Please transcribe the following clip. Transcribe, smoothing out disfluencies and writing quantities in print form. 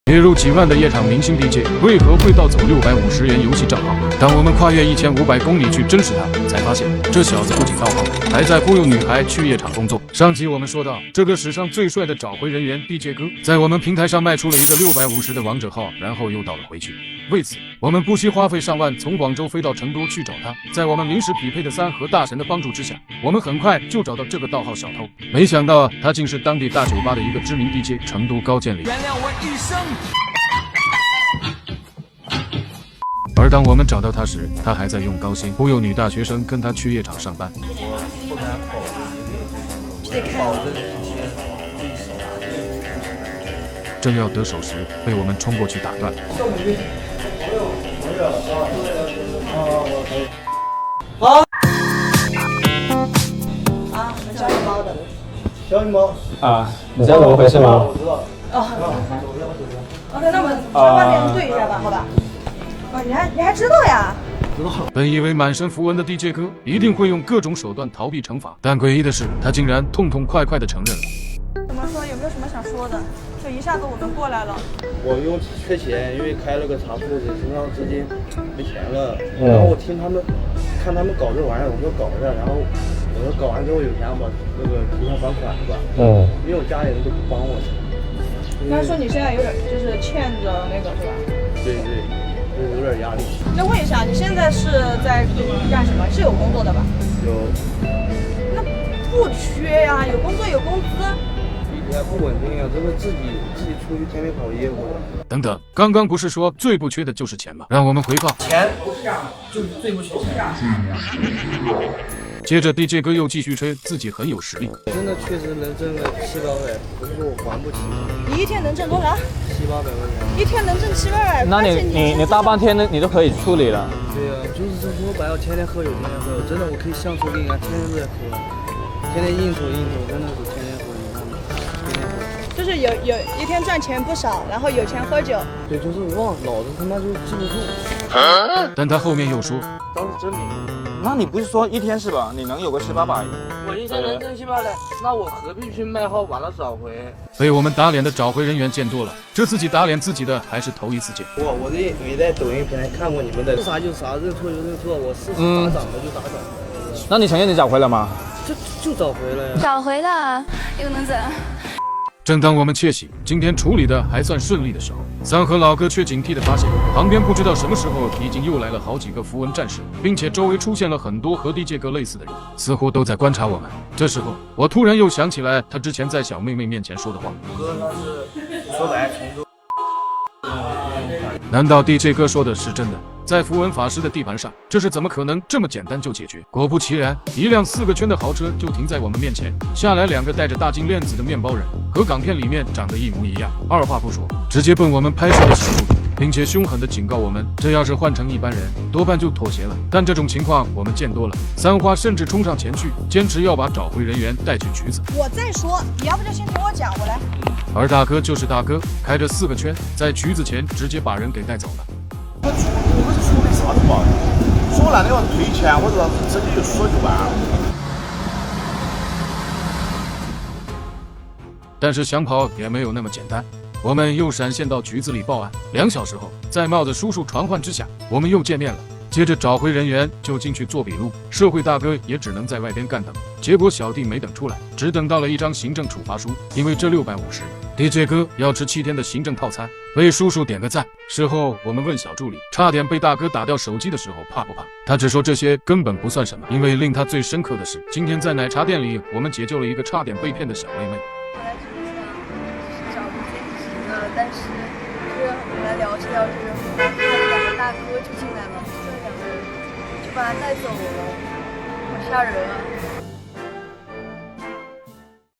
月入几万的夜场明星 DJ 为何会盗走650元游戏账号？当我们跨越1500公里去侦视他，才发现这小子不仅盗号，还在忽悠女孩去夜场工作。上集我们说到，这个史上最帅的找回人员 DJ 哥，在我们平台上卖出了一个650的王者号，然后又倒了回去。为此，我们不惜花费上万，从广州飞到成都去找他。在我们临时匹配的3和大神的帮助之下，我们很快就找到这个盗号小偷。没想到他竟是当地大酒吧的一个知名 DJ， 成都高渐离。原谅我一生。而当我们找到他时，他还在用高薪忽悠女大学生跟他去夜场上班。我不敢保证正要得手时，被我们冲过去打断。好。啊，小羽毛的。小羽毛。啊，你知道怎么回事吗？我知道。OK， 那我们在外面对一下吧，好吧？啊，你还知道呀？本以为满身符文的 DJ 哥一定会用各种手段逃避惩罚，但诡异的是，他竟然痛痛快快地承认了。怎么说？有没有什么想说的？就一下子我们过来了。我因为缺钱，因为开了个茶铺子，身上资金没钱了。然后我看他们搞这玩意儿，我说搞着，然后我说搞完之后有钱把那个提前还款吧。因为我家里人都不帮我。那说你现在有点就是欠着那个是吧？对，就是有点压力。那问一下，你现在是在干什么？是有工作的吧？有。那不缺呀，有工作有工资。也不稳定啊，这个自己出去天天跑业务的。等等，刚刚不是说最不缺的就是钱吗？让我们回报。钱不是这样的，就是最不缺钱。接着 DJ 哥又继续吹自己很有实力，真的确实能挣个700-800，不是说我还不起。你一天能挣多少？700-800块钱。一天能挣700-800？那你大半天你都可以处理了。对呀，就是说白了，天天喝酒，天天喝酒，真的我可以相处给你看，天天都在喝，天天应酬，真的是天天喝，你看，天天喝。就是有一天赚钱不少，然后有钱喝酒。对，就是忘，老子他妈就记不住。但他后面又说，倒是真没。那你不是说一天是吧？你能有个700-800？我一天能挣700-800，那我何必去卖号完了找回？被我们打脸的找回人员见多了，这自己打脸自己的还是头一次见。我没在抖音平台看过你们的，是啥就啥，认错就认错，我事实打涨了就打涨了。那你承认你找回了吗？就找回了呀。找回了，又能怎？正当我们窃喜今天处理的还算顺利的时候，3和老哥却警惕地发现，旁边不知道什么时候已经又来了好几个符文战士，并且周围出现了很多和 DJ 哥类似的人，似乎都在观察我们。这时候，我突然又想起来他之前在小妹妹面前说的话。哥他是说白成都。难道 DJ 哥说的是真的？在符文法师的地盘上，这是怎么可能这么简单就解决？果不其然，一辆4个圈的豪车就停在我们面前，下来2个戴着大金链子的面包人，和港片里面长得一模一样。二话不说，直接奔我们拍摄的小路，并且凶狠地警告我们，这要是换成一般人，多半就妥协了。但这种情况我们见多了，3花甚至冲上前去，坚持要把找回人员带去局子。我再说，你要不就先听我讲，我来。而大哥就是大哥，开着4个圈，在局子前直接把人给带走了。我是说的啥子话？说烂的话退钱，我说直接就说就完了。但是想跑也没有那么简单，我们又闪现到局子里报案。2小时后，在帽子叔叔传唤之下，我们又见面了。接着找回人员就进去做笔录，社会大哥也只能在外边干等。结果小弟没等出来，只等到了一张行政处罚书，因为这650，DJ 哥要吃7天的行政套餐，为叔叔点个赞。事后我们问小助理，差点被大哥打掉手机的时候怕不怕？他只说这些根本不算什么，因为令他最深刻的是，今天在奶茶店里，我们解救了一个差点被骗的小妹妹。我来这里想找自己的，但是就是我来聊着聊着，他的2个大哥就进来了，这2个人就把他带走了，好吓人啊！